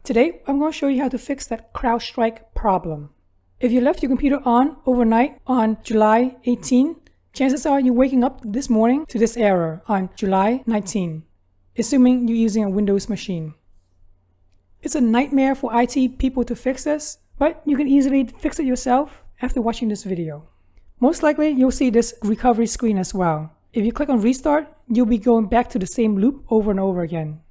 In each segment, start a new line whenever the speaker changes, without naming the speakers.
Today, I'm going to show you how to fix that CrowdStrike problem. If you left your computer on overnight on July 18, chances are you're waking up this morning to this error on July 19, assuming you're using a Windows machine. It's a nightmare for IT people to fix this, but you can easily fix it yourself after watching this video. Most likely, you'll see this recovery screen as well. If you click on Restart, you'll be going back to the same loop over and over again.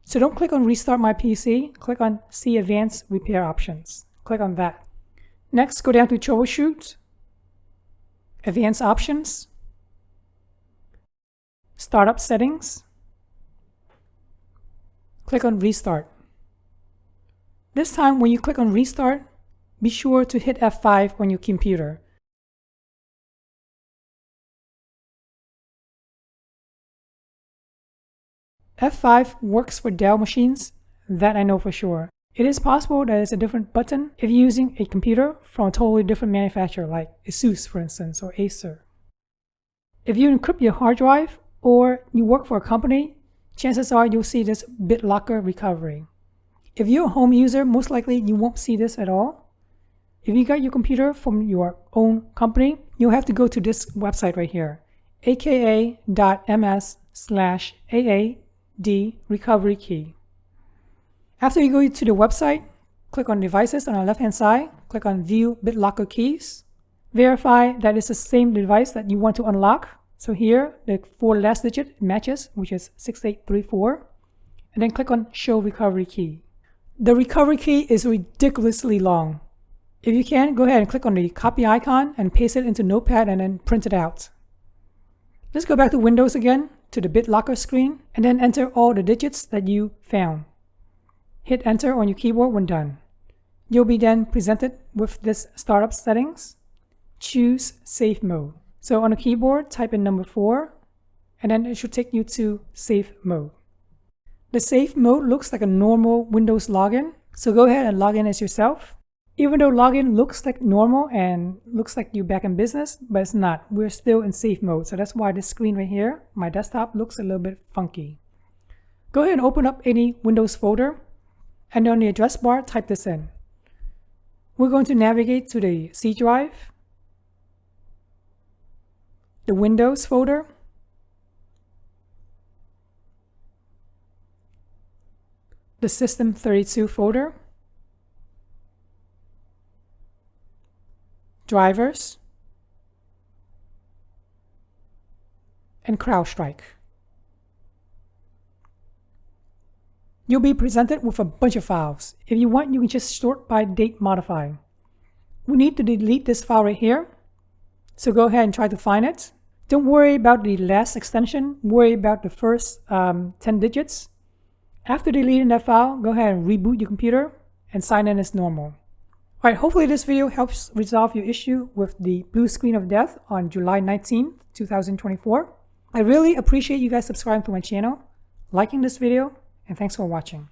So don't click on Restart My PC, click on See Advanced Repair Options. Click on that. Next, go down to Troubleshoot, Advanced Options, Startup Settings. Click on Restart. This time when you click on Restart, be sure to hit F5 on your computer. F5 works for Dell machines, that I know for sure. It is possible that it's a different button if you're using a computer from a totally different manufacturer like ASUS for instance, or Acer. If you encrypt your hard drive or you work for a company, chances are you'll see this BitLocker recovery. If you're a home user, most likely you won't see this at all. If you got your computer from your own company, you'll have to go to this website right here, aka.ms/AAD recovery key. After you go to the website, click on Devices on the left-hand side, click on View BitLocker Keys. Verify that it's the same device that you want to unlock. So here, the 4 last digit matches, which is 6834. And then click on Show Recovery Key. The recovery key is ridiculously long. If you can, go ahead and click on the copy icon and paste it into Notepad and then print it out. Let's go back to Windows again, to the BitLocker screen, and then enter all the digits that you found. Hit enter on your keyboard when done. You'll be then presented with this startup settings. Choose safe mode. So on the keyboard, type in number 4, and then it should take you to safe mode. The safe mode looks like a normal Windows login, so go ahead and log in as yourself. Even though login looks like normal and looks like you're back in business, but it's not. We're still in safe mode, so that's why this screen right here, my desktop, looks a little bit funky. Go ahead and open up any Windows folder, and on the address bar, type this in. We're going to navigate to the C drive, the Windows folder, the System32 folder, drivers, and CrowdStrike. You'll be presented with a bunch of files. If you want, you can just sort by date modify. We need to delete this file right here, so go ahead and try to find it. Don't worry about the last extension, worry about the first 10 digits. After deleting that file, go ahead and reboot your computer and sign in as normal. Alright, hopefully this video helps resolve your issue with the blue screen of death on July 19, 2024. I really appreciate you guys subscribing to my channel, liking this video, and thanks for watching.